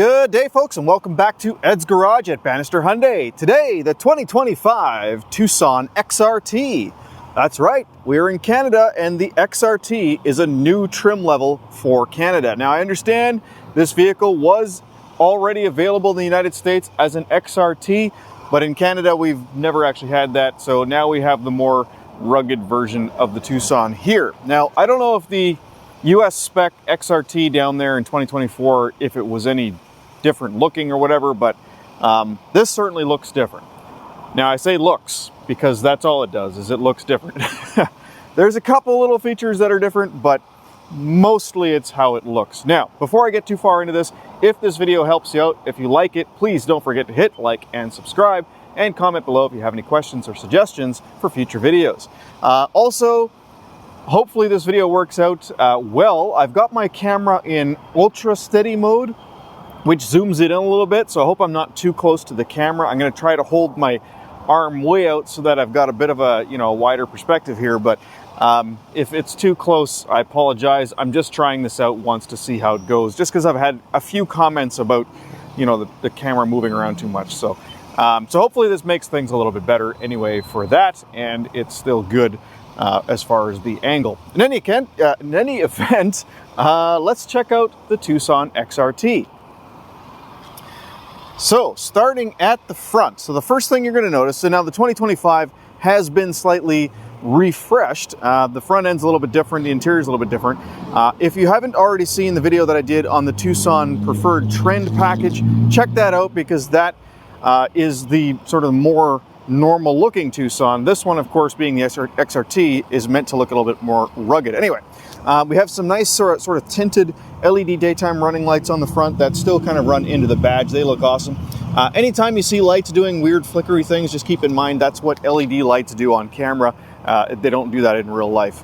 Good day, folks, and welcome back to Ed's Garage at Bannister Hyundai. Today, the 2025 Tucson XRT. That's right, we're in Canada, and the XRT is a new trim level for Canada. Now, I understand this vehicle was already available in the United States as an XRT, but in Canada, we've never actually had that, so now we have the more rugged version of the Tucson here. Now, I don't know if the US spec XRT down there in 2024, if it was any different looking or whatever, but this certainly looks different. Now I say looks because that's all it does, is it looks different. There's a couple little features that are different, but mostly it's how it looks. Now, before I get too far into this, if this video helps you out, if you like it, please don't forget to hit like and subscribe, and comment below if you have any questions or suggestions for future videos. Also, hopefully this video works out well. I've got my camera in ultra steady mode, which zooms it in a little bit, so I hope I'm not too close to the camera. I'm going to try to hold my arm way out so that I've got a bit of a, wider perspective here, but if it's too close, I apologize. I'm just trying this out once to see how it goes, just because I've had a few comments about, the camera moving around too much. So hopefully this makes things a little bit better anyway for that, and it's still good as far as the angle. In any event, let's check out the Tucson XRT. So, starting at the front. So the first thing you're going to notice, so now the 2025 has been slightly refreshed. The front end's a little bit different, the interior's a little bit different. If you haven't already seen the video that I did on the Tucson Preferred Trend package, check that out, because that is the sort of more normal looking Tucson. This one, of course, being the XRT, is meant to look a little bit more rugged. Anyway, we have some nice sort of tinted LED daytime running lights on the front that still kind of run into the badge. They look awesome. Anytime you see lights doing weird flickery things, just keep in mind that's what LED lights do on camera. They don't do that in real life.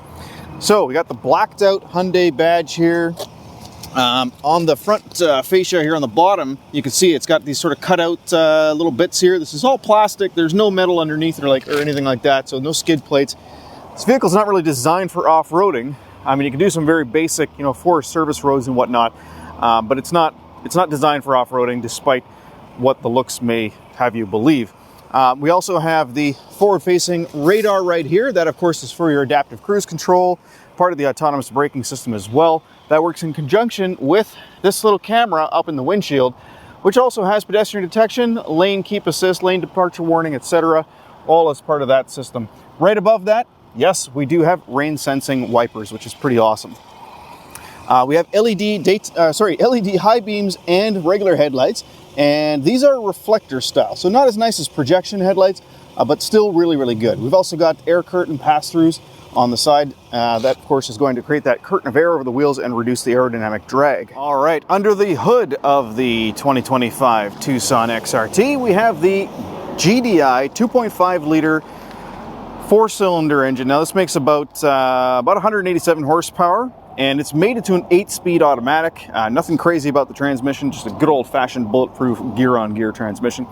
So we got the blacked out Hyundai badge here. On the front fascia here on the bottom, you can see it's got these sort of cut out little bits here. This is all plastic. There's no metal underneath or anything like that, so no skid plates. This vehicle's not really designed for off-roading. I mean, you can do some very basic, forest service roads and whatnot, but it's not designed for off-roading, despite what the looks may have you believe. We also have the forward-facing radar right here. That, of course, is for your adaptive cruise control, part of the autonomous braking system as well. That works in conjunction with this little camera up in the windshield, which also has pedestrian detection, lane keep assist, lane departure warning, etc., all as part of that system. Right above that, yes, we do have rain sensing wipers, which is pretty awesome. We have LED high beams and regular headlights, and these are reflector style, so not as nice as projection headlights, but still really, really good. We've also got air curtain pass-throughs on the side. That, of course, is going to create that curtain of air over the wheels and reduce the aerodynamic drag. All right, under the hood of the 2025 Tucson XRT, we have the GDI 2.5 liter four-cylinder engine. Now this makes about 187 horsepower, and it's made into an 8-speed automatic. Nothing crazy about the transmission, just a good old-fashioned bulletproof gear-on-gear transmission.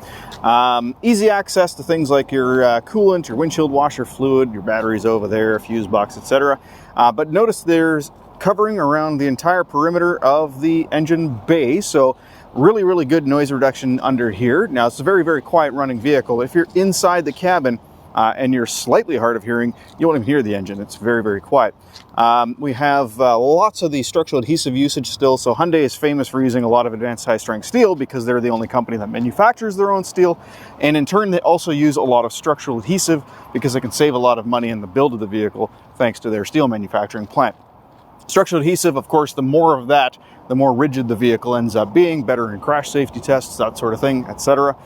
Easy access to things like your coolant, your windshield washer fluid, your batteries over there, fuse box, etc. But notice there's covering around the entire perimeter of the engine bay, so really, really good noise reduction under here. Now it's a very, very quiet running vehicle. If you're inside the cabin, and you're slightly hard of hearing, you won't even hear the engine. It's very, very quiet. We have lots of the structural adhesive usage still. So Hyundai is famous for using a lot of advanced high-strength steel because they're the only company that manufactures their own steel. And in turn, they also use a lot of structural adhesive because they can save a lot of money in the build of the vehicle thanks to their steel manufacturing plant. Structural adhesive, of course, the more of that, the more rigid the vehicle ends up being, better in crash safety tests, that sort of thing, etc.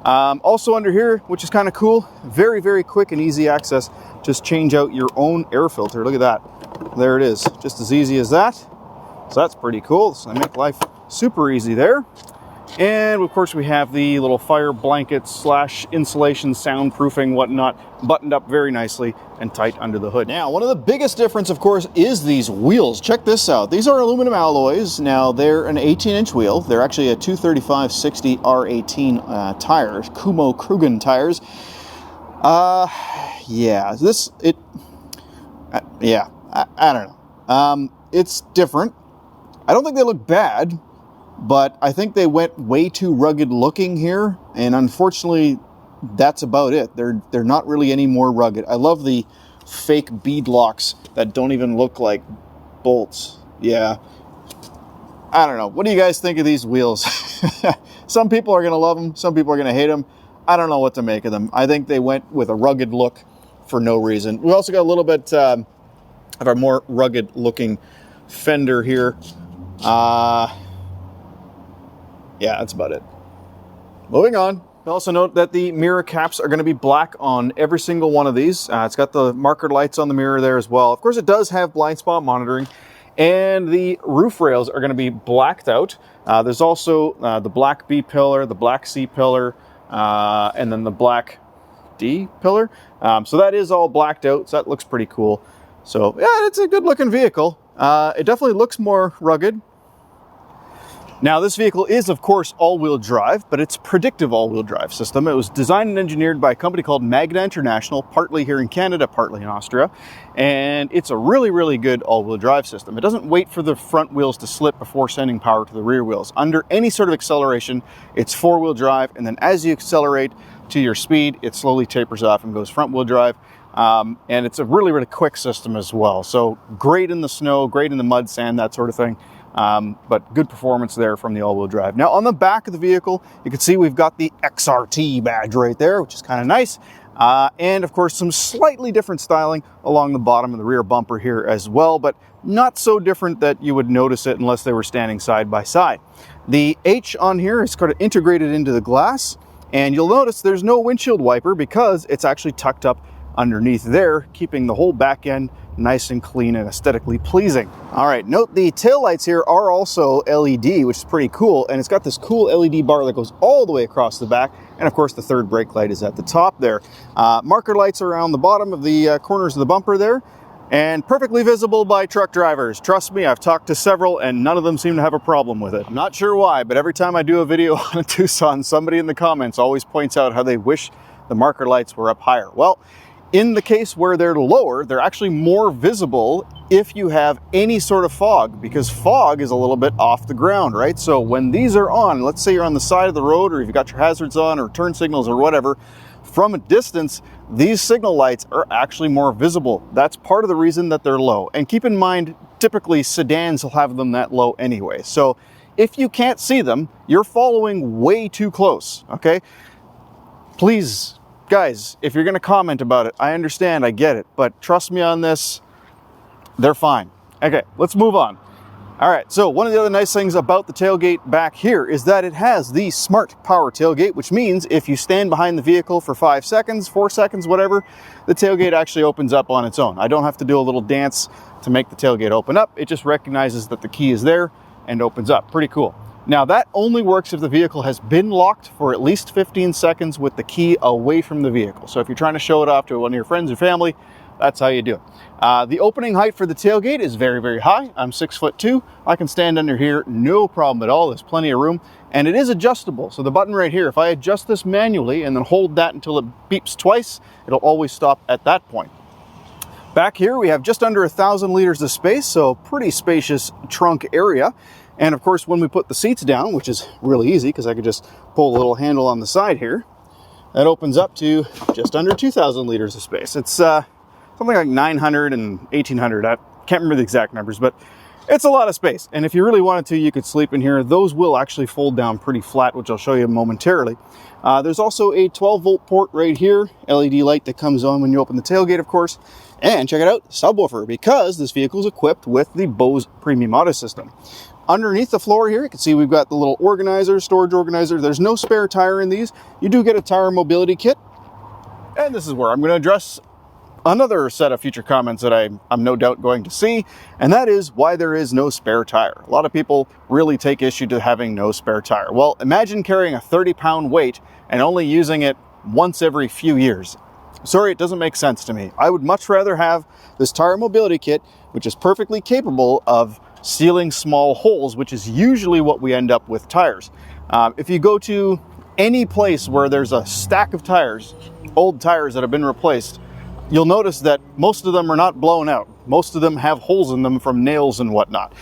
Also under here, which is kind of cool, very, very quick and easy access. Just change out your own air filter. Look at that. There it is. Just as easy as that. So that's pretty cool. So I make life super easy there. And of course we have the little fire blanket / insulation, soundproofing, whatnot, buttoned up very nicely and tight under the hood. Now, one of the biggest difference, of course, is these wheels. Check this out. These are aluminum alloys. Now, they're an 18-inch wheel. They're actually a 235/60 R18 tires, Kumo Krugen tires. I don't know. It's different. I don't think they look bad. but I think they went way too rugged looking here, and unfortunately that's about it. They're not really any more rugged. I love the fake bead locks that don't even look like bolts. Yeah, I don't know. What do you guys think of these wheels? Some people are going to love them, some people are going to hate them. I don't know what to make of them. I think they went with a rugged look for no reason. We also got a little bit of our more rugged looking fender here. Yeah, that's about it. Moving on. Also note that the mirror caps are going to be black on every single one of these. It's got the marker lights on the mirror there as well. Of course, it does have blind spot monitoring, and the roof rails are going to be blacked out. There's also the black B pillar, the black C pillar, and then the black D pillar. So that is all blacked out, so that looks pretty cool. So yeah, it's a good looking vehicle. It definitely looks more rugged. Now this vehicle is of course all-wheel drive, but it's predictive all-wheel drive system. It was designed and engineered by a company called Magna International, partly here in Canada, partly in Austria. And it's a really, really good all-wheel drive system. It doesn't wait for the front wheels to slip before sending power to the rear wheels. Under any sort of acceleration, it's four-wheel drive, and then as you accelerate to your speed, it slowly tapers off and goes front-wheel drive. And it's a really, really quick system as well. So great in the snow, great in the mud, sand, that sort of thing. But good performance there from the all-wheel drive. Now on the back of the vehicle, you can see we've got the XRT badge right there, which is kind of nice. And of course, some slightly different styling along the bottom of the rear bumper here as well, but not so different that you would notice it unless they were standing side by side. The H on here is kind of integrated into the glass, and you'll notice there's no windshield wiper because it's actually tucked up underneath there, keeping the whole back end nice and clean and aesthetically pleasing. All right, note the taillights here are also LED, which is pretty cool, and it's got this cool LED bar that goes all the way across the back, and of course the third brake light is at the top there. Marker lights around the bottom of the corners of the bumper there, and perfectly visible by truck drivers. Trust me, I've talked to several and none of them seem to have a problem with it. I'm not sure why, but every time I do a video on a Tucson, somebody in the comments always points out how they wish the marker lights were up higher. Well, in the case where they're lower, they're actually more visible if you have any sort of fog, because fog is a little bit off the ground, right? So when these are on, let's say you're on the side of the road, or you've got your hazards on or turn signals or whatever, from a distance, these signal lights are actually more visible. That's part of the reason that they're low. And keep in mind, typically sedans will have them that low anyway. So if you can't see them, you're following way too close, okay? Please, guys, if you're going to comment about it, I understand, I get it, but trust me on this, they're fine. Okay, let's move on. All right, so one of the other nice things about the tailgate back here is that it has the smart power tailgate, which means if you stand behind the vehicle for 5 seconds, 4 seconds, whatever, the tailgate actually opens up on its own. I don't have to do a little dance to make the tailgate open up. It just recognizes that the key is there and opens up. Pretty cool. Now that only works if the vehicle has been locked for at least 15 seconds with the key away from the vehicle. So if you're trying to show it off to one of your friends or family, that's how you do it. The opening height for the tailgate is very, very high. I'm 6'2". I can stand under here, no problem at all. There's plenty of room, and it is adjustable. So the button right here, if I adjust this manually and then hold that until it beeps twice, it'll always stop at that point. Back here, we have just under 1,000 liters of space, so pretty spacious trunk area. And of course, when we put the seats down, which is really easy because I could just pull a little handle on the side here, that opens up to just under 2,000 liters of space. It's something like 900 and 1,800. I can't remember the exact numbers, but it's a lot of space. And if you really wanted to, you could sleep in here. Those will actually fold down pretty flat, which I'll show you momentarily. There's also a 12-volt port right here, LED light that comes on when you open the tailgate, of course. And check it out, subwoofer, because this vehicle is equipped with the Bose premium audio system. Underneath the floor here, you can see we've got the little organizer, storage organizer. There's no spare tire in these. You do get a tire mobility kit. And this is where I'm going to address another set of future comments that I'm no doubt going to see, and that is why there is no spare tire. A lot of people really take issue to having no spare tire. Well, imagine carrying a 30-pound weight and only using it once every few years. Sorry, it doesn't make sense to me. I would much rather have this tire mobility kit, which is perfectly capable of sealing small holes, which is usually what we end up with tires. If you go to any place where there's a stack of tires, old tires that have been replaced, you'll notice that most of them are not blown out. Most of them have holes in them from nails and whatnot.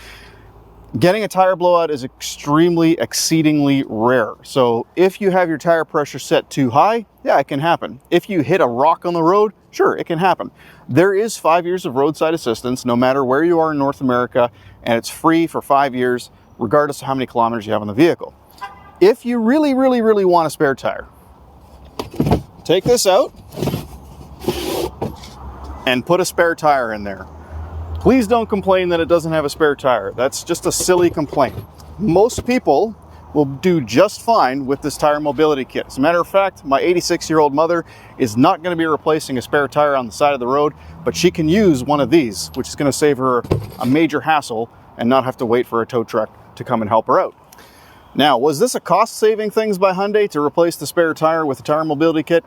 Getting a tire blowout is exceedingly rare. So if you have your tire pressure set too high, yeah, it can happen. If you hit a rock on the road, sure, it can happen. There is 5 years of roadside assistance, no matter where you are in North America, and it's free for 5 years, regardless of how many kilometers you have on the vehicle. If you really want a spare tire, take this out and put a spare tire in there. Please don't complain that it doesn't have a spare tire. That's just a silly complaint. Most people will do just fine with this tire mobility kit. As a matter of fact, my 86-year-old mother is not going to be replacing a spare tire on the side of the road, but she can use one of these, which is going to save her a major hassle and not have to wait for a tow truck to come and help her out. Now, was this a cost-saving thing by Hyundai to replace the spare tire with a tire mobility kit?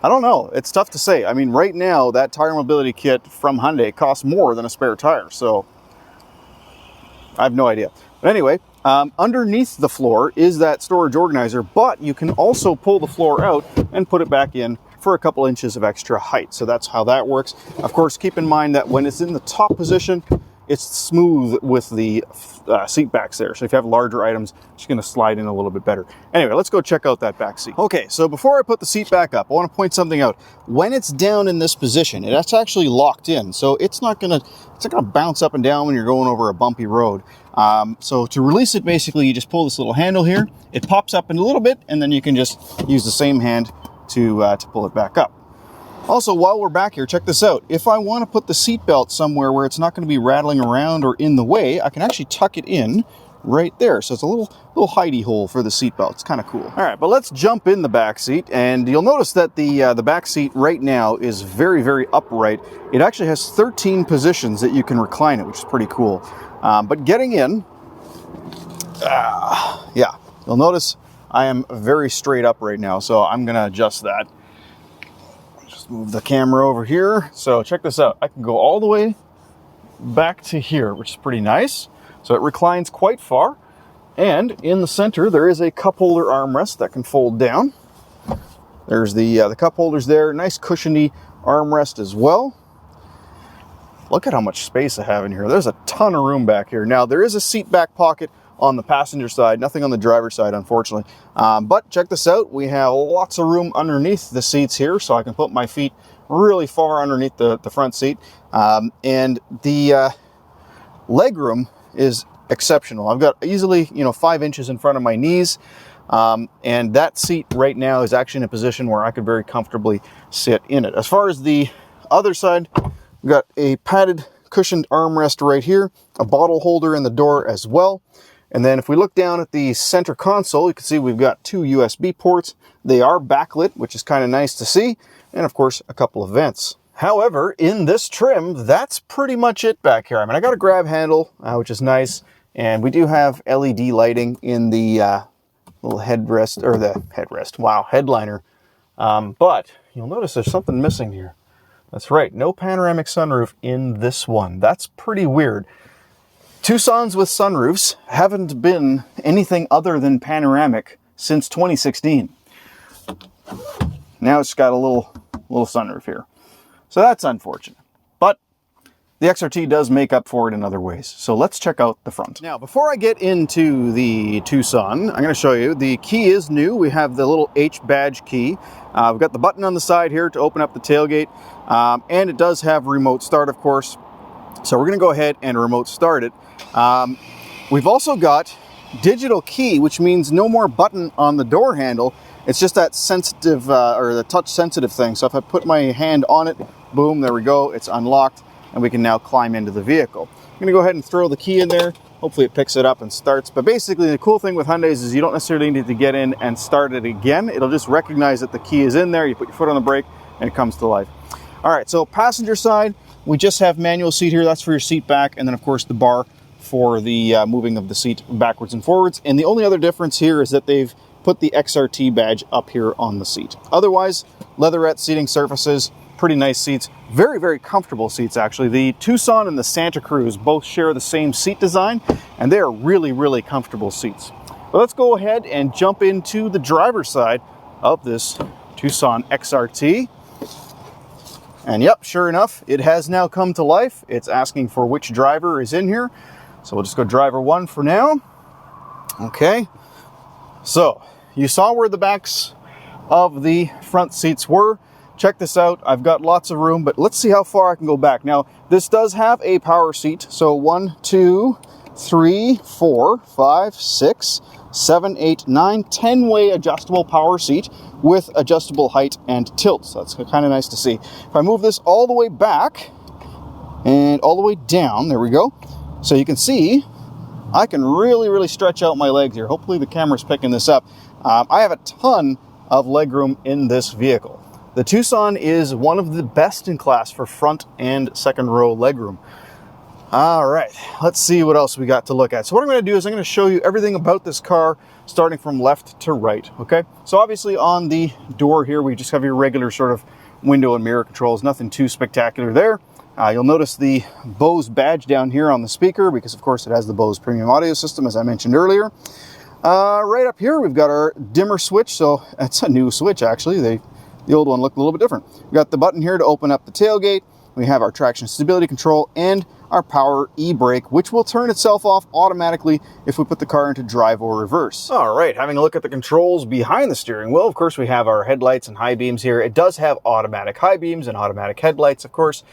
I don't know. It's tough to say. I mean, right now, that tire mobility kit from Hyundai costs more than a spare tire, so I have no idea. But anyway, underneath the floor is that storage organizer, but you can also pull the floor out and put it back in for a couple inches of extra height. So that's how that works. Of course, keep in mind that when it's in the top position, it's smooth with the seat backs there. So if you have larger items, it's going to slide in a little bit better. Anyway, let's go check out that back seat. Okay, so before I put the seat back up, I want to point something out. When it's down in this position, it's actually locked in. So it's not going to bounce up and down when you're going over a bumpy road. So to release it, basically, you just pull this little handle here. It pops up in a little bit, and then you can just use the same hand to pull it back up. Also, while we're back here, check this out. If I want to put the seat belt somewhere where it's not going to be rattling around or in the way, I can actually tuck it in right there. So it's a little hidey hole for the seat belt. It's kind of cool. All right, but let's jump in the back seat, and you'll notice that the back seat right now is very upright. It actually has 13 positions that you can recline it, which is pretty cool. But getting in, yeah, you'll notice I am very straight up right now, so I'm going to adjust that. Move the camera over here. So check this out. I can go all the way back to here, which is pretty nice. So it reclines quite far. And in the center, there is a cup holder armrest that can fold down. There's the cup holders there. Nice cushiony armrest as well. Look at how much space I have in here. There's a ton of room back here. Now, there is a seat back pocket on the passenger side, nothing on the driver's side, unfortunately. But check this out. We have lots of room underneath the seats here, so I can put my feet really far underneath the front seat. And the leg room is exceptional. I've got easily, 5 inches in front of my knees. And that seat right now is actually in a position where I could very comfortably sit in it. As far as the other side, we've got a padded cushioned armrest right here, a bottle holder in the door as well. And then if we look down at the center console, you can see we've got 2 USB ports. They are backlit, which is kind of nice to see. And of course, a couple of vents. However, in this trim, that's pretty much it back here. I mean, I got a grab handle, which is nice. And we do have LED lighting in the little headrest, or the headrest, wow, headliner. But you'll notice there's something missing here. That's right, no panoramic sunroof in this one. That's pretty weird. Tucsons with sunroofs haven't been anything other than panoramic since 2016. Now it's got a little sunroof here. So that's unfortunate. But the XRT does make up for it in other ways. So let's check out the front. Now, before I get into the Tucson, I'm going to show you the key is new. We have the little H badge key. We've got the button on the side here to open up the tailgate. And it does have remote start, of course. So we're going to go ahead and remote start it. We've also got digital key, which means no more button on the door handle. It's just that sensitive or the touch sensitive thing. So if I put my hand on it, boom, there we go. It's unlocked and we can now climb into the vehicle. I'm going to go ahead and throw the key in there. Hopefully it picks it up and starts. But basically the cool thing with Hyundais is you don't necessarily need to get in and start it again. It'll just recognize that the key is in there. You put your foot on the brake and it comes to life. All right, so passenger side, we just have manual seat here. That's for your seat back. And then of course the bar for the moving of the seat backwards and forwards. And the only other difference here is that they've put the XRT badge up here on the seat. Otherwise, leatherette seating surfaces, pretty nice seats. Very, very comfortable seats, actually. The Tucson and the Santa Cruz both share the same seat design, and they are really, really comfortable seats. But let's go ahead and jump into the driver's side of this Tucson XRT. And yep, sure enough, it has now come to life. It's asking for which driver is in here. So we'll just go driver 1 for now. Okay. So you saw where the backs of the front seats were. Check this out. I've got lots of room, but let's see how far I can go back. Now, this does have a power seat. So 1, 2, 3, 4, 5, 6, 7, 8, 9, 10-way adjustable power seat with adjustable height and tilt. So that's kind of nice to see. If I move this all the way back and all the way down, there we go. So you can see I can really stretch out my legs here. Hopefully the camera's picking this up. I have a ton of legroom in this vehicle. The Tucson is one of the best in class for front and second row legroom. All right, let's see what else we got to look at. So what I'm going to do is I'm going to show you everything about this car starting from left to right, okay? So obviously on the door here, we just have your regular sort of window and mirror controls, nothing too spectacular there. You'll notice the Bose badge down here on the speaker because of course it has the Bose premium audio system as I mentioned earlier. Right up here, we've got our dimmer switch. So that's a new switch actually. The old one looked a little bit different. We've got the button here to open up the tailgate. We have our traction stability control and our power e-brake, which will turn itself off automatically if we put the car into drive or reverse. All right, having a look at the controls behind the steering wheel, of course, we have our headlights and high beams here. It does have automatic high beams and automatic headlights, of course.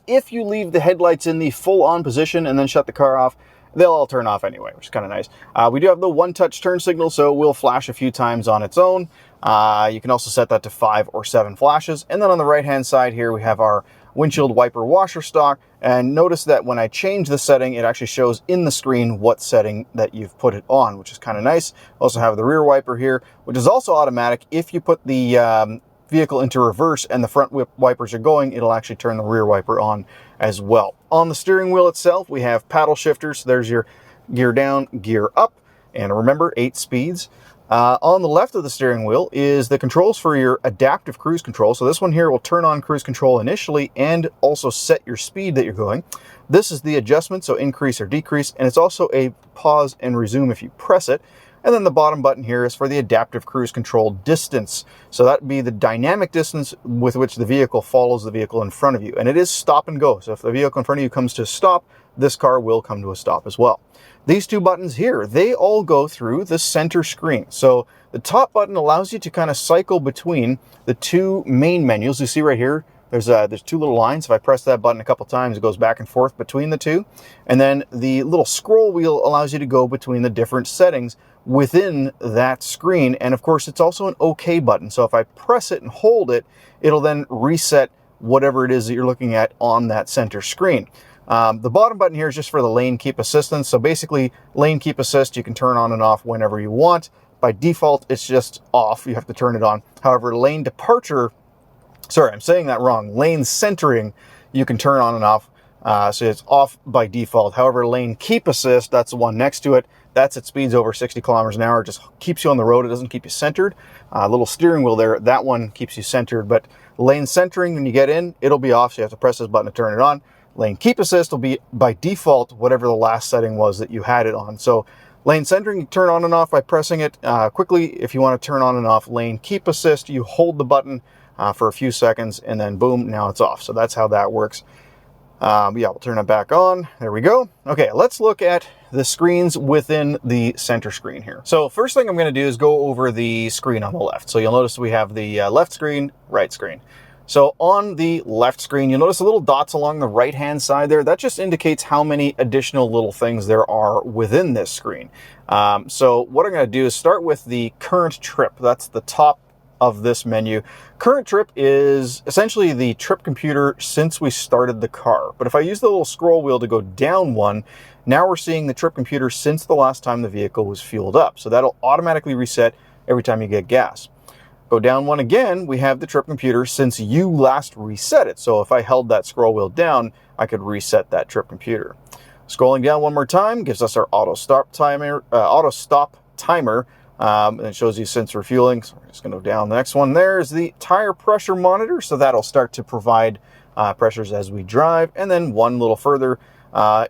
If you leave the headlights in the full on position and then shut the car off, they'll all turn off anyway, which is kind of nice. We do have the one-touch turn signal, so it will flash a few times on its own. You can also set that to 5 or 7 flashes. And then on the right-hand side here, we have our windshield wiper washer stock. And notice that when I change the setting, it actually shows in the screen what setting that you've put it on, which is kind of nice. Also have the rear wiper here, which is also automatic. If you put the vehicle into reverse and the front wipers are going, it'll actually turn the rear wiper on as well. On the steering wheel itself, we have paddle shifters. There's your gear down, gear up, and remember, 8 speeds. On the left of the steering wheel is the controls for your adaptive cruise control. So this one here will turn on cruise control initially and also set your speed that you're going. This is the adjustment, so increase or decrease, and it's also a pause and resume if you press it. And then the bottom button here is for the adaptive cruise control distance. So that would be the dynamic distance with which the vehicle follows the vehicle in front of you. And it is stop and go. So if the vehicle in front of you comes to a stop, this car will come to a stop as well. These two buttons here, they all go through the center screen. So the top button allows you to kind of cycle between the two main menus. You see right here, there's 2 little lines. If I press that button a couple times, it goes back and forth between the two. And then the little scroll wheel allows you to go between the different settings within that screen. And of course, it's also an OK button. So if I press it and hold it, it'll then reset whatever it is that you're looking at on that center screen. The bottom button here is just for the lane keep assistance. So basically, lane keep assist, you can turn on and off whenever you want. By default, it's just off. You have to turn it on. However, lane departure, sorry, I'm saying that wrong. Lane centering, you can turn on and off. So it's off by default. However, lane keep assist, that's the one next to it. That's at speeds over 60 kilometers an hour. It just keeps you on the road. It doesn't keep you centered. Little steering wheel there, that one keeps you centered. But lane centering, when you get in, it'll be off. So you have to press this button to turn it on. Lane keep assist will be by default whatever the last setting was that you had it on. So lane centering, you turn on and off by pressing it quickly. If you want to turn on and off lane keep assist, you hold the button for a few seconds and then boom, now it's off. So that's how that works. Yeah, we'll turn it back on. There we go. Okay, let's look at the screens within the center screen here. So first thing I'm going to do is go over the screen on the left. So you'll notice we have the left screen, right screen. So on the left screen, you'll notice the little dots along the right-hand side there. That just indicates how many additional little things there are within this screen. So what I'm going to do is start with the current trip. That's the top of this menu. Current trip is essentially the trip computer since we started the car. But if I use the little scroll wheel to go down one, now we're seeing the trip computer since the last time the vehicle was fueled up. So that'll automatically reset every time you get gas. Go down one again, we have the trip computer since you last reset it. So if I held that scroll wheel down, I could reset that trip computer. Scrolling down one more time gives us our auto stop timer. And it shows you since refueling. So we're just going to go down. The next one there is the tire pressure monitor. So that'll start to provide pressures as we drive. And then one little further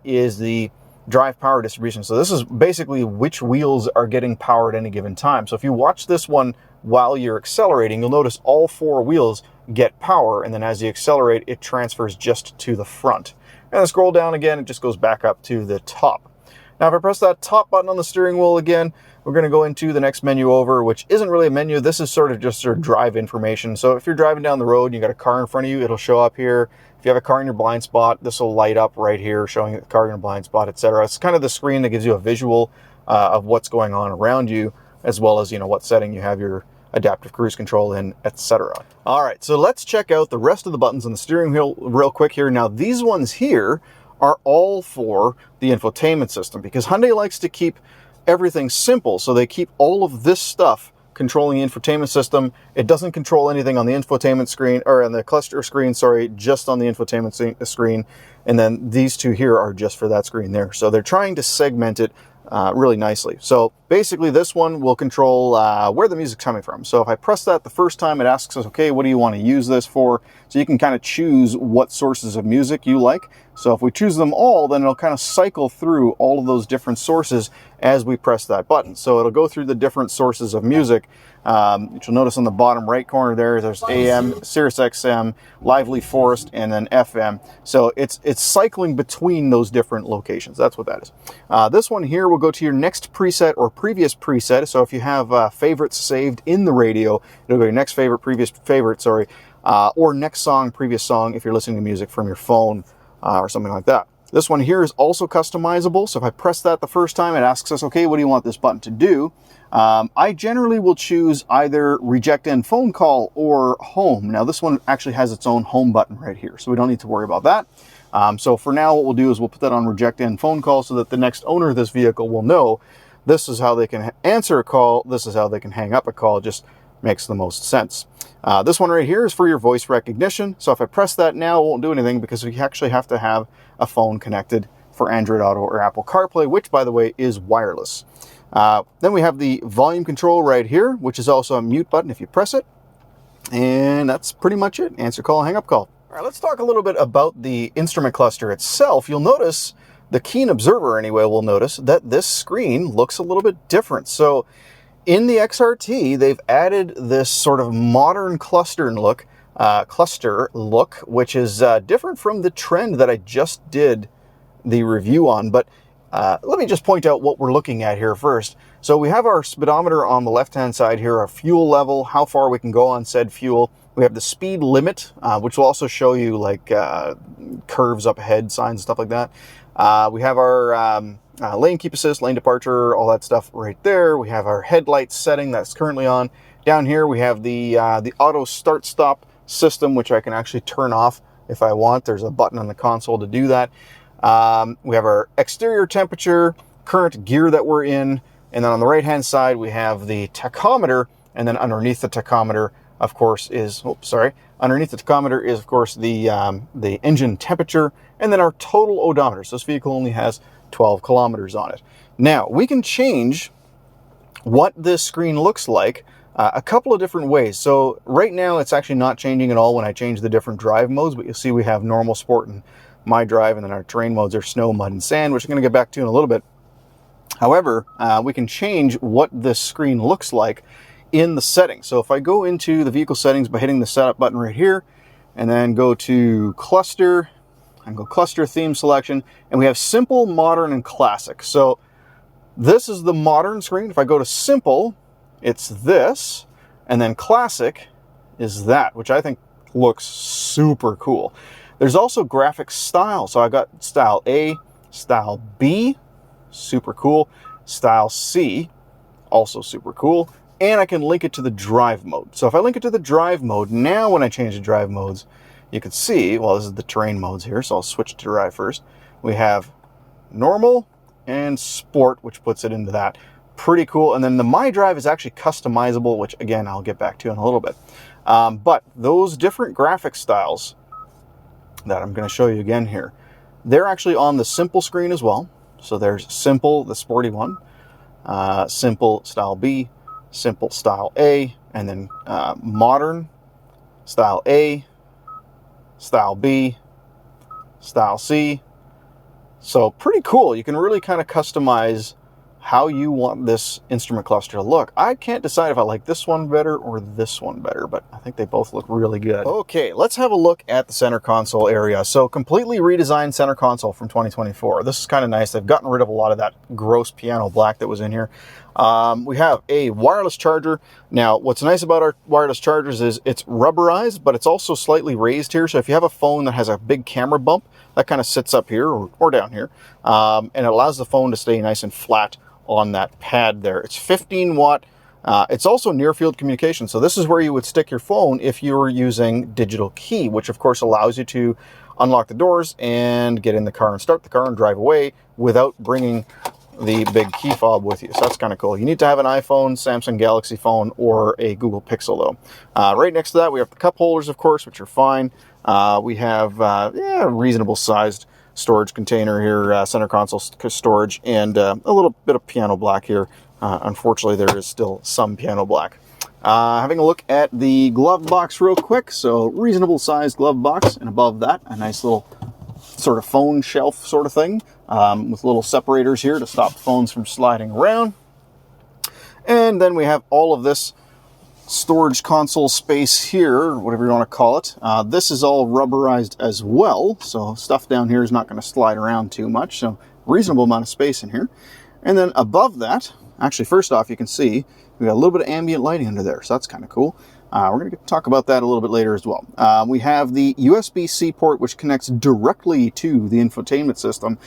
is the drive power distribution. So this is basically which wheels are getting power at any given time. So if you watch this one while you're accelerating, you'll notice all 4 wheels get power. And then as you accelerate, it transfers just to the front. And then scroll down again, it just goes back up to the top. Now if I press that top button on the steering wheel again, we're going to go into the next menu over, which isn't really a menu. This is sort of just your drive information. So if you're driving down the road and you got a car in front of you, it'll show up here. If you have a car in your blind spot, this will light up right here showing the car in your blind spot, etc. It's kind of the screen that gives you a visual of what's going on around you, as well as, you know, what setting you have your adaptive cruise control in, etc. All right, so let's check out the rest of the buttons on the steering wheel real quick here. Now these ones here are all for the infotainment system, because Hyundai likes to keep everything simple, so they keep all of this stuff controlling the infotainment system. It doesn't control anything on the infotainment screen, or on the cluster screen, sorry, just on the infotainment screen. And then these two here are just for that screen there. So they're trying to segment it really nicely. So basically this one will control where the music's coming from. So if I press that the first time, it asks us, okay, what do you want to use this for? So you can kind of choose what sources of music you like. So if we choose them all, then it'll kind of cycle through all of those different sources as we press that button. So it'll go through the different sources of music. You'll notice on the bottom right corner there's AM, Sirius XM, Lively Forest, and then FM. So it's cycling between those different locations. That's what that is. This one here will go to your next preset or previous preset. So if you have favorites saved in the radio, it'll go to your next favorite, previous favorite, sorry, or next song, previous song if you're listening to music from your phone or something like that. This one here is also customizable. So if I press that the first time, it asks us, okay, what do you want this button to do? I generally will choose either reject end phone call or home. Now this one actually has its own home button right here, so we don't need to worry about that. So for now, what we'll do is we'll put that on reject end phone call so that the next owner of this vehicle will know this is how they can answer a call, this is how they can hang up a call. It just makes the most sense. This one right here is for your voice recognition. So if I press that now, it won't do anything because we actually have to have a phone connected for Android Auto or Apple CarPlay, which by the way is wireless. Then we have the volume control right here, which is also a mute button if you press it. And that's pretty much it. Answer call, hang up call. All right, let's talk a little bit about the instrument cluster itself. You'll notice, the keen observer anyway will notice that this screen looks a little bit different. So in the XRT, they've added this sort of modern cluster look, which is different from the trend that I just did the review on. But let me just point out what we're looking at here first. So we have our speedometer on the left-hand side here, our fuel level, how far we can go on said fuel. We have the speed limit, which will also show you like curves up ahead, signs, stuff like that. We have our lane keep assist, lane departure, all that stuff right there. We have our headlight setting that's currently on. Down here we have the auto start stop system, which I can actually turn off if I want. There's a button on the console to do that. We have our exterior temperature, current gear that we're in, and then on the right hand side we have the tachometer, and then underneath the tachometer of course is, underneath the tachometer is of course the engine temperature, and then our total odometer. So this vehicle only has 12 kilometers on it. Now we can change what this screen looks like a couple of different ways. So right now it's actually not changing at all when I change the different drive modes, but you'll see we have normal, sport, and my drive, and then our terrain modes are snow, mud, and sand, which I'm going to get back to in a little bit. However, we can change what this screen looks like in the settings. So if I go into the vehicle settings by hitting the setup button right here, and then go to cluster, and go cluster theme selection, and we have simple, modern, and classic. So this is the modern screen. If I go to simple, it's this, and then classic is that, which I think looks super cool. There's also graphic style. So I got style A, style B, super cool. Style C, also super cool. And I can link it to the drive mode. So if I link it to the drive mode, now when I change the drive modes, you can see, well, this is the terrain modes here, so I'll switch to drive first. We have normal and sport, which puts it into that. Pretty cool. And then the My Drive is actually customizable, which again, I'll get back to in a little bit. But those different graphic styles that I'm going to show you again here, they're actually on the simple screen as well. So there's simple, the sporty one, simple style B, simple style A, and then modern style A, style B, style C. So pretty cool. You can really kind of customize how you want this instrument cluster to look. I can't decide if I like this one better or this one better, but I think they both look really good. Okay, let's have a look at the center console area. So completely redesigned center console from 2024. This is kind of nice. They've gotten rid of a lot of that gross piano black that was in here. We have a wireless charger. Now, what's nice about our wireless chargers is it's rubberized, but it's also slightly raised here. So if you have a phone that has a big camera bump, that kind of sits up here or down here, and it allows the phone to stay nice and flat on that pad there. It's 15 watt. It's also near field communication. So this is where you would stick your phone if you were using digital key, which of course allows you to unlock the doors and get in the car and start the car and drive away without bringing the big key fob with you. So that's kind of cool. You need to have an iPhone, Samsung Galaxy phone, or a Google Pixel though. Right next to that, we have the cup holders, of course, which are fine. We have a reasonable sized storage container here, center console storage, and a little bit of piano black here. Unfortunately, there is still some piano black. Having a look at the glove box real quick. So reasonable sized glove box, and above that, a nice little sort of phone shelf sort of thing, with little separators here to stop phones from sliding around. And then we have all of this storage console space here, whatever you want to call it. This is all rubberized as well, so stuff down here is not going to slide around too much, so reasonable amount of space in here. And then above that, actually first off, you can see we got a little bit of ambient lighting under there, so that's kind of cool. We're going to talk about that a little bit later as well. We have the USB-C port, which connects directly to the infotainment system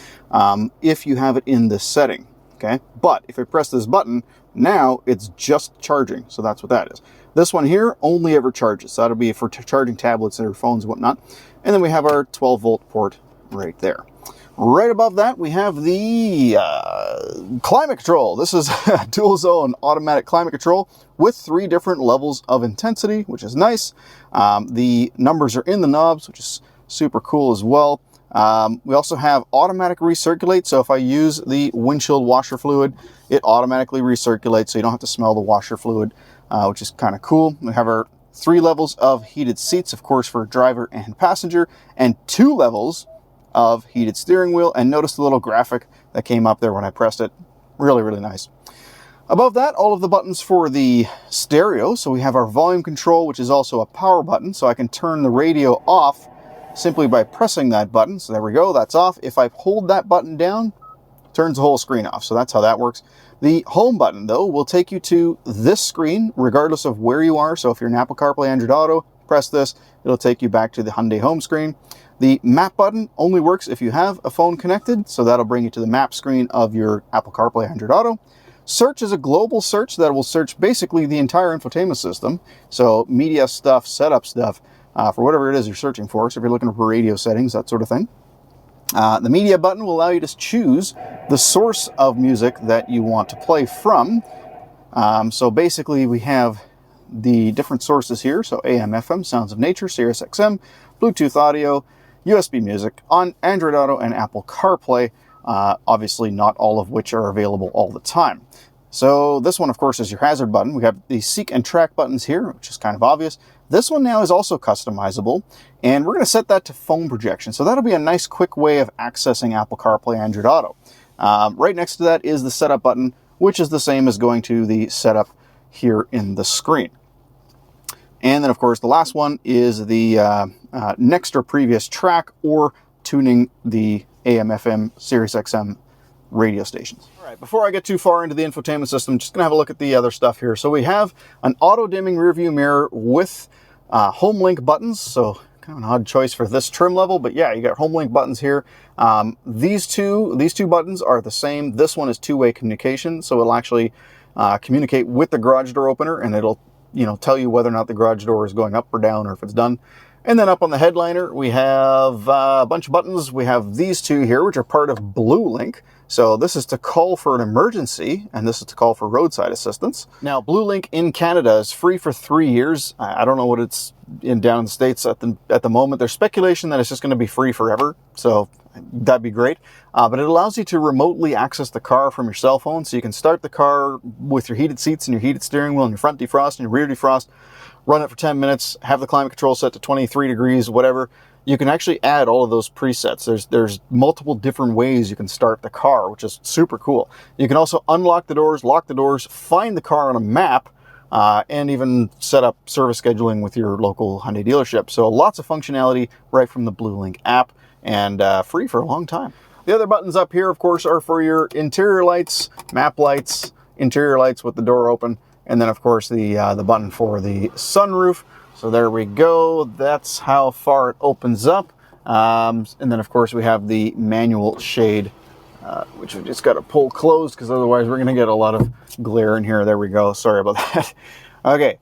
if you have it in this setting. Okay, but if I press this button, now it's just charging. So that's what that is. This one here only ever charges. So that'll be for charging tablets or phones and whatnot. And then we have our 12-volt port right there. Right above that, we have the climate control. This is a dual zone automatic climate control with 3 different levels of intensity, which is nice. The numbers are in the knobs, which is super cool as well. We also have automatic recirculate. So if I use the windshield washer fluid, it automatically recirculates, so you don't have to smell the washer fluid, which is kind of cool. We have our 3 levels of heated seats, of course, for driver and passenger, and 2 levels of heated steering wheel. And notice the little graphic that came up there when I pressed it. Really, really nice. Above that, all of the buttons for the stereo. So we have our volume control, which is also a power button, so I can turn the radio off simply by pressing that button. So there we go, that's off. If I hold that button down, it turns the whole screen off. So that's how that works. The home button, though, will take you to this screen regardless of where you are. So if you're in Apple CarPlay, Android Auto, press this, it'll take you back to the Hyundai home screen. The map button only works if you have a phone connected, so that'll bring you to the map screen of your Apple CarPlay, Android Auto. Search is a global search that will search basically the entire infotainment system. So media stuff, setup stuff, for whatever it is you're searching for. So if you're looking for radio settings, that sort of thing. The media button will allow you to choose the source of music that you want to play from. So basically we have the different sources here. So AM, FM, Sounds of Nature, Sirius XM, Bluetooth audio, USB music on Android Auto and Apple CarPlay. Obviously not all of which are available all the time. So this one, of course, is your hazard button. We have the seek and track buttons here, which is kind of obvious. This one now is also customizable, and we're going to set that to phone projection. So that'll be a nice quick way of accessing Apple CarPlay, Android Auto. Right next to that is the setup button, which is the same as going to the setup here in the screen. And then, of course, the last one is the next or previous track or tuning the AM, FM, Sirius XM radio stations. All right, before I get too far into the infotainment system, just gonna have a look at the other stuff here. So we have an auto dimming rearview mirror with home link buttons. So kind of an odd choice for this trim level, but yeah, you got home link buttons here. These two buttons are the same. This one is two-way communication, so it'll actually communicate with the garage door opener, and it'll tell you whether or not the garage door is going up or down, or if it's done. And then up on the headliner, we have a bunch of buttons. We have these two here, which are part of BlueLink. So this is to call for an emergency, and this is to call for roadside assistance. Now, BlueLink in Canada is free for 3 years. I don't know what it's down in the States at the moment. There's speculation that it's just going to be free forever, so that'd be great. But it allows you to remotely access the car from your cell phone, so you can start the car with your heated seats and your heated steering wheel and your front defrost and your rear defrost, run it for 10 minutes, have the climate control set to 23 degrees, whatever, you can actually add all of those presets. There's multiple different ways you can start the car, which is super cool. You can also unlock the doors, lock the doors, find the car on a map, and even set up service scheduling with your local Hyundai dealership. So lots of functionality right from the BlueLink app, and free for a long time. The other buttons up here, of course, are for your interior lights, map lights, interior lights with the door open, and then, of course, the button for the sunroof. So there we go. That's how far it opens up. And then, of course, we have the manual shade, which we just got to pull closed because otherwise we're going to get a lot of glare in here. There we go. Sorry about that. Okay.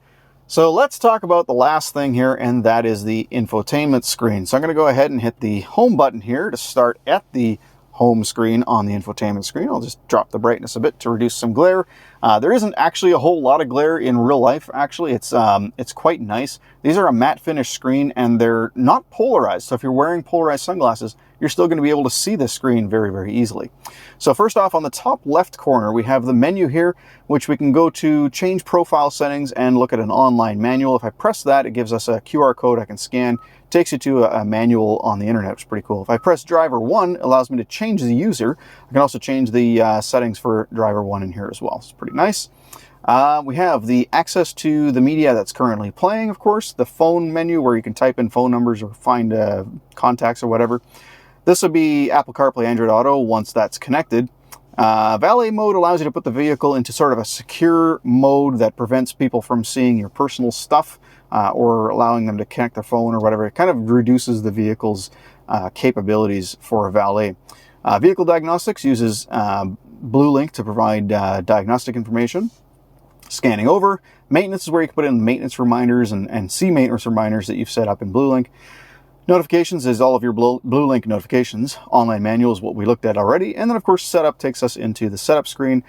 So let's talk about the last thing here, and that is the infotainment screen. So I'm going to go ahead and hit the home button here to start at the home screen on the infotainment screen. I'll just drop the brightness a bit to reduce some glare. There isn't actually a whole lot of glare in real life. Actually, it's quite nice. These are a matte finish screen, and they're not polarized. So if you're wearing polarized sunglasses, you're still going to be able to see the screen very, very easily. So first off, on the top left corner, we have the menu here, which we can go to change profile settings and look at an online manual. If I press that, it gives us a QR code I can scan. It takes you to a manual on the internet, which is pretty cool. If I press driver 1, it allows me to change the user. I can also change the settings for driver 1 in here as well. It's pretty nice. We have the access to the media that's currently playing, of course, the phone menu where you can type in phone numbers or find contacts or whatever. This would be Apple CarPlay, Android Auto once that's connected. Valet mode allows you to put the vehicle into sort of a secure mode that prevents people from seeing your personal stuff or allowing them to connect their phone or whatever. It kind of reduces the vehicle's capabilities for a valet. Vehicle diagnostics uses BlueLink to provide diagnostic information. Scanning over. Maintenance is where you can put in maintenance reminders and see maintenance reminders that you've set up in BlueLink. Notifications is all of your BlueLink notifications. Online manual is what we looked at already. And then, of course, setup takes us into the setup screen.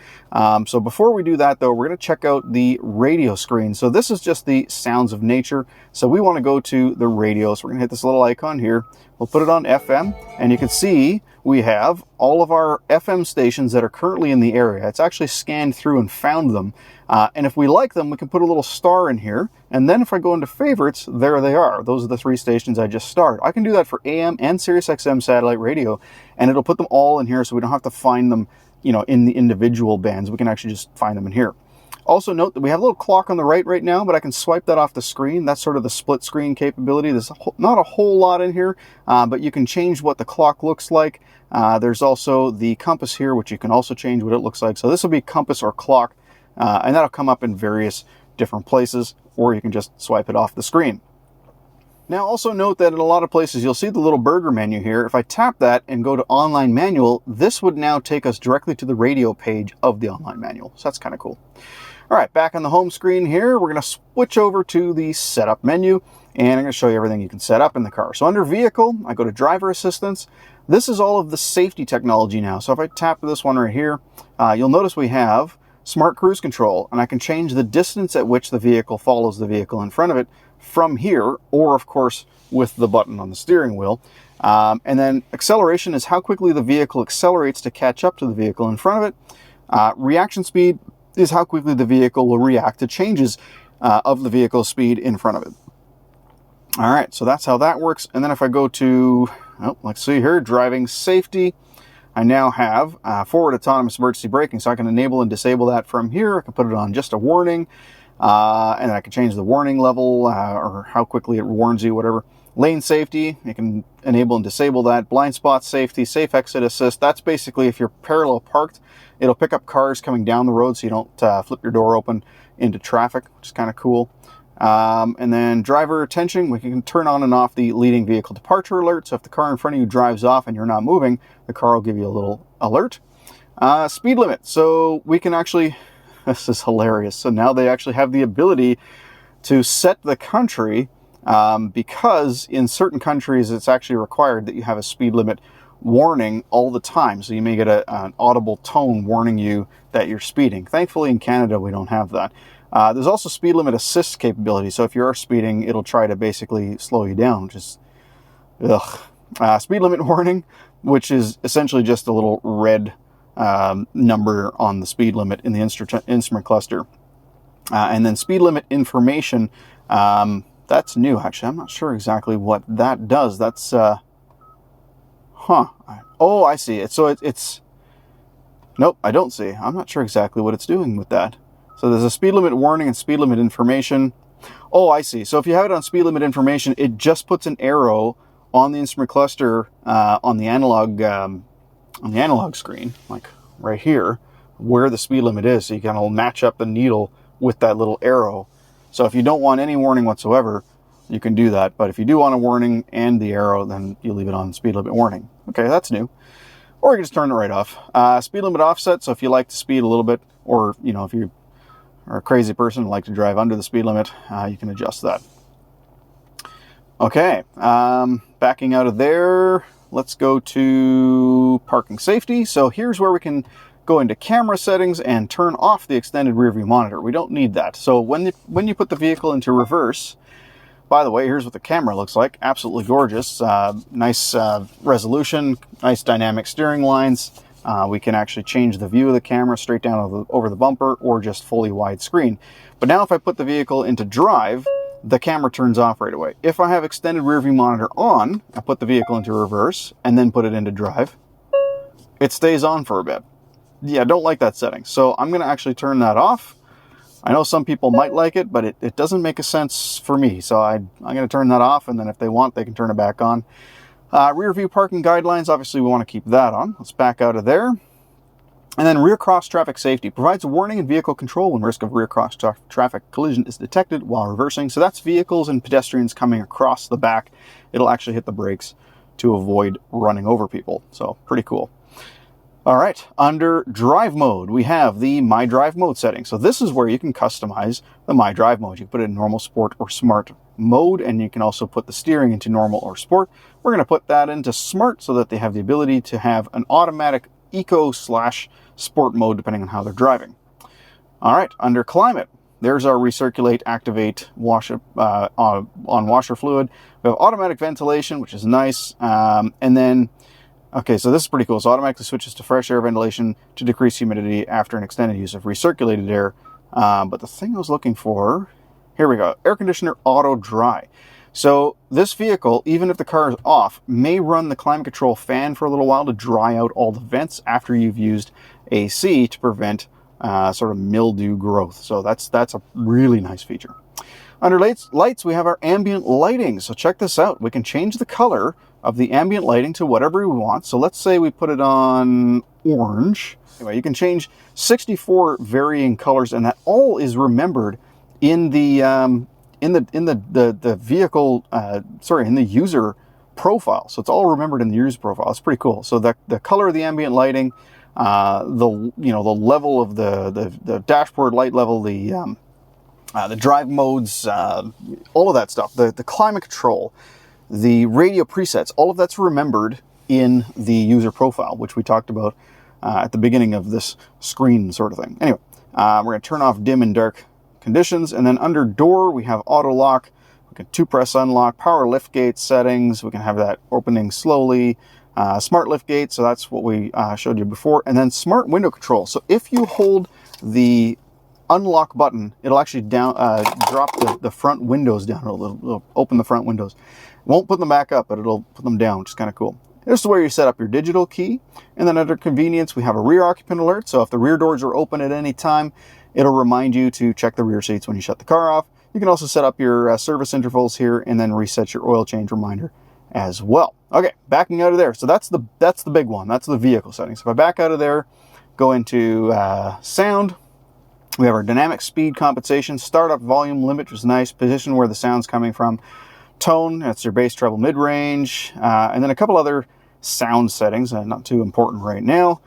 So before we do that, though, we're going to check out the radio screen. So this is just the sounds of nature. So we want to go to the radio. So we're going to hit this little icon here. We'll put it on FM. And you can see we have all of our FM stations that are currently in the area. It's actually scanned through and found them. And if we like them, we can put a little star in here. And then if I go into favorites, there they are. Those are the 3 stations I just starred. I can do that for AM and Sirius XM satellite radio, and it'll put them all in here so we don't have to find them, in the individual bands. We can actually just find them in here. Also note that we have a little clock on the right now, but I can swipe that off the screen. That's sort of the split screen capability. There's not a whole lot in here, but you can change what the clock looks like. There's also the compass here, which you can also change what it looks like. So this will be compass or clock, and that'll come up in various different places, or you can just swipe it off the screen. Now also note that in a lot of places you'll see the little burger menu here. If I tap that and go to online manual, this would now take us directly to the radio page of the online manual. So that's kind of cool. All right, back on the home screen here, we're going to switch over to the setup menu, and I'm going to show you everything you can set up in the car. So under vehicle, I go to driver assistance. This is all of the safety technology now. So if I tap this one right here, you'll notice we have smart cruise control, and I can change the distance at which the vehicle follows the vehicle in front of it from here, or of course with the button on the steering wheel. And then acceleration is how quickly the vehicle accelerates to catch up to the vehicle in front of it. Reaction speed is how quickly the vehicle will react to changes of the vehicle's speed in front of it. All right, so that's how that works. And then if I go to, let's see here, driving safety, I now have forward autonomous emergency braking, so I can enable and disable that from here. I can put it on just a warning, and I can change the warning level or how quickly it warns you, whatever. Lane safety, you can enable and disable that. Blind spot safety, safe exit assist. That's basically if you're parallel parked, it'll pick up cars coming down the road so you don't flip your door open into traffic, which is kind of cool. And then driver attention, we can turn on and off the leading vehicle departure alert. So if the car in front of you drives off and you're not moving, the car will give you a little alert. Speed limit. So we can actually, this is hilarious. So now they actually have the ability to set the country, because in certain countries it's actually required that you have a speed limit warning all the time. So you may get an audible tone warning you that you're speeding. Thankfully in Canada we don't have that. There's also speed limit assist capability. So if you are speeding, it'll try to basically slow you down, which is, speed limit warning, which is essentially just a little red number on the speed limit in the instrument cluster. And then speed limit information, That's new, actually. I'm not sure exactly what that does. That's, Oh, I see it. So it's... Nope, I don't see. I'm not sure exactly what it's doing with that. So there's a speed limit warning and speed limit information. Oh, I see. So if you have it on speed limit information, it just puts an arrow on the instrument cluster on the analog screen, like right here, where the speed limit is. So you can match up the needle with that little arrow. So if you don't want any warning whatsoever, you can do that. But if you do want a warning and the arrow, then you leave it on speed limit warning. Okay, that's new. Or you can just turn it right off. Speed limit offset, so if you like to speed a little bit, or if you are a crazy person and like to drive under the speed limit, you can adjust that. Okay, backing out of there, let's go to parking safety. So here's where we can go into camera settings and turn off the extended rear view monitor. We don't need that. So when you put the vehicle into reverse, by the way, here's what the camera looks like. Absolutely gorgeous. Nice resolution, nice dynamic steering lines. We can actually change the view of the camera straight down over the bumper or just fully widescreen. But now if I put the vehicle into drive, the camera turns off right away. If I have extended rear view monitor on, I put the vehicle into reverse and then put it into drive, it stays on for a bit. Yeah, I don't like that setting. So I'm going to actually turn that off. I know some people might like it, but it doesn't make a sense for me. So I'm going to turn that off, and then if they want, they can turn it back on. Rear view parking guidelines, obviously we want to keep that on. Let's back out of there. And then rear cross traffic safety provides a warning in vehicle control when risk of rear cross traffic collision is detected while reversing. So that's vehicles and pedestrians coming across the back. It'll actually hit the brakes to avoid running over people. So pretty cool. All right, under drive mode, we have the My Drive mode setting. So this is where you can customize the My Drive mode. You can put it in normal, sport, or smart mode, and you can also put the steering into normal or sport. We're going to put that into smart so that they have the ability to have an automatic eco/sport mode depending on how they're driving. All right, under climate, there's our recirculate, activate, wash on washer fluid. We have automatic ventilation, which is nice, and then okay, so this is pretty cool. So automatically switches to fresh air ventilation to decrease humidity after an extended use of recirculated air. But the thing I was looking for, here we go, air conditioner auto dry. So this vehicle, even if the car is off, may run the climate control fan for a little while to dry out all the vents after you've used AC to prevent sort of mildew growth. So that's a really nice feature. Under lights, we have our ambient lighting. So check this out. We can change the color of the ambient lighting to whatever we want. So let's say we put it on orange. Anyway, you can change 64 varying colors, and that all is remembered in the vehicle. In the user profile. So it's all remembered in the user profile. It's pretty cool. So the color of the ambient lighting, the level of the dashboard light level, the drive modes, all of that stuff, the climate control, the radio presets, all of that's remembered in the user profile, which we talked about at the beginning of this screen sort of thing. Anyway, we're going to turn off dim and dark conditions, and then under door, we have auto lock. We can two-press unlock, power liftgate settings. We can have that opening slowly. Smart liftgate, so that's what we showed you before. And then smart window control. So if you hold the unlock button, it'll actually drop the front windows down a little. It'll open the front windows. It won't put them back up, but it'll put them down, which is kind of cool. This is where you set up your digital key. And then under convenience, we have a rear occupant alert. So if the rear doors are open at any time, it'll remind you to check the rear seats when you shut the car off. You can also set up your service intervals here and then reset your oil change reminder as well. Okay, backing out of there. So that's the big one. That's the vehicle settings. If I back out of there, go into sound. We have our dynamic speed compensation, startup volume limit, which is nice, position where the sound's coming from, tone, that's your bass, treble, mid-range, and then a couple other sound settings, not too important right now.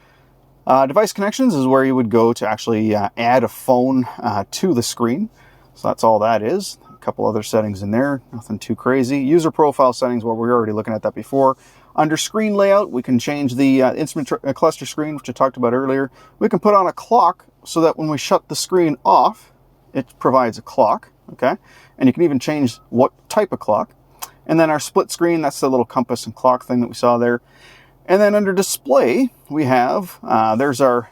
Device connections is where you would go to actually add a phone to the screen. So that's all that is. A couple other settings in there, nothing too crazy. User profile settings, well, we were already looking at that before. Under screen layout, we can change the instrument cluster screen, which I talked about earlier. We can put on a clock so that when we shut the screen off, it provides a clock, okay? And you can even change what type of clock. And then our split screen, that's the little compass and clock thing that we saw there. And then under display, we have, there's our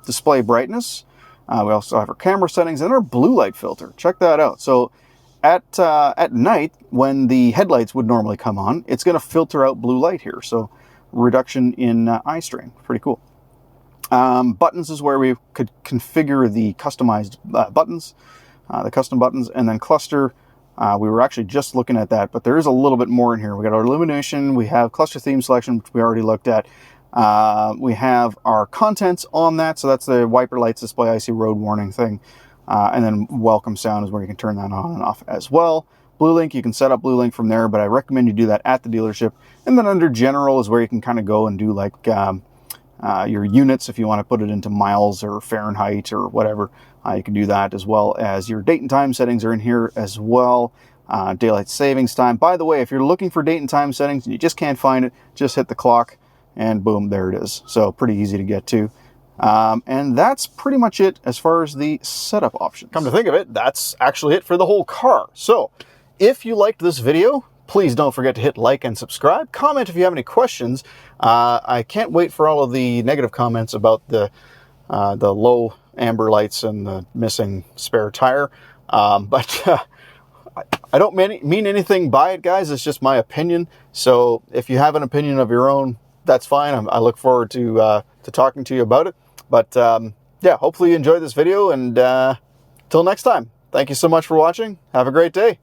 display brightness. We also have our camera settings and our blue light filter. Check that out. So at night, when the headlights would normally come on, it's going to filter out blue light here. So reduction in eye strain. Pretty cool. Buttons is where we could configure the customized buttons, the custom buttons, and then cluster. We were actually just looking at that, but there is a little bit more in here. We got our illumination, we have cluster theme selection, which we already looked at. We have our contents on that, so that's the wiper lights, display icy road warning thing. And then welcome sound is where you can turn that on and off as well. Blue Link, you can set up Blue Link from there, but I recommend you do that at the dealership. And then under general is where you can kind of go and do like your units if you want to put it into miles or Fahrenheit or whatever. You can do that, as well as your date and time settings are in here as well. Daylight savings time. By the way, if you're looking for date and time settings and you just can't find it, just hit the clock and boom, there it is. So pretty easy to get to. And that's pretty much it as far as the setup options. Come to think of it, that's actually it for the whole car. So if you liked this video, please don't forget to hit like and subscribe. Comment if you have any questions. I can't wait for all of the negative comments about the low amber lights and the missing spare tire. But I don't mean anything by it, guys. It's just my opinion. So if you have an opinion of your own, that's fine. I look forward to talking to you about it. But yeah, hopefully you enjoyed this video, and till next time, thank you so much for watching. Have a great day.